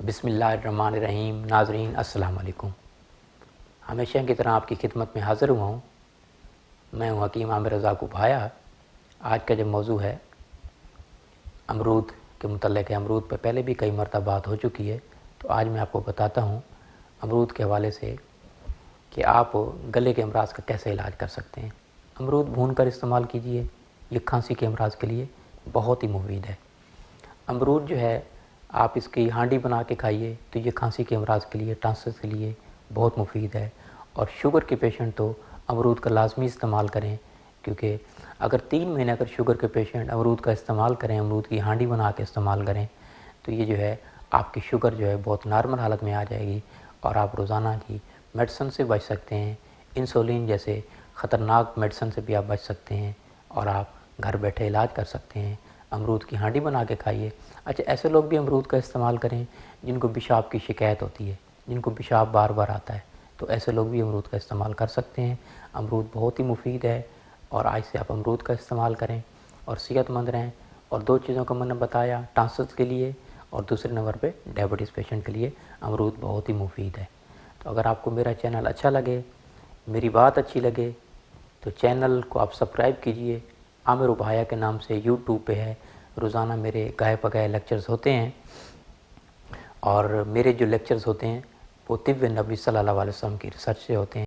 बिस्मिल्लाहिर्रहमानिर्रहीम। नाज़रीन अस्सलाम वालेकुम। हमेशा की तरह आपकी खिदमत में हाज़िर हुआ हूँ। मैं हूँ हकीम आमिर रज़ा कुभाया। आज का जो मौजू है अमरूद के मुतल्लिक़ है। अमरूद पे पहले भी कई मरतबा बात हो चुकी है, तो आज मैं आपको बताता हूँ अमरूद के हवाले से कि आप गले के अमराज़ का कैसे इलाज कर सकते हैं। अमरूद भून कर इस्तेमाल कीजिए, ये खांसी के अमराज़ के लिए बहुत ही मुफीद है। अमरूद जो है आप इसकी हांडी बना के खाइए तो ये खांसी के अमराज़ के लिए, टॉन्सिल्स के लिए बहुत मुफीद है। और शुगर के पेशेंट तो अमरूद का लाजमी इस्तेमाल करें, क्योंकि अगर 3 महीने अगर शुगर के पेशेंट अमरूद का इस्तेमाल करें, अमरूद की हांडी बना के इस्तेमाल करें, तो ये जो है आपकी शुगर जो है बहुत नॉर्मल हालत में आ जाएगी और आप रोज़ाना की मेडिसिन से बच सकते हैं। इंसुलिन जैसे ख़तरनाक मेडिसिन से भी आप बच सकते हैं और आप घर बैठे इलाज कर सकते हैं। अमरूद की हांडी बना के खाइए। अच्छा, ऐसे लोग भी अमरूद का इस्तेमाल करें जिनको पेशाब की शिकायत होती है, जिनको पेशाब बार बार आता है, तो ऐसे लोग भी अमरूद का इस्तेमाल कर सकते हैं। अमरूद बहुत ही मुफीद है और आज से आप अमरूद का इस्तेमाल करें और सेहतमंद रहें। और 2 चीज़ों का मैंने बताया, टॉन्सिल्स के लिए और दूसरे नंबर पे डायबिटीज़ पेशेंट के लिए अमरूद बहुत ही मुफीद है। तो अगर आपको मेरा चैनल अच्छा लगे, मेरी बात अच्छी लगे, तो चैनल को आप सब्सक्राइब कीजिए। आमिर कुभाया के नाम से यूट्यूब पे है। रोज़ाना मेरे गाए पकाए लेक्चर्स होते हैं और मेरे जो लेक्चर्स होते हैं वो तिब्ब नबी सल्लल्लाहु अलैहि वसल्लम की रिसर्च से होते हैं।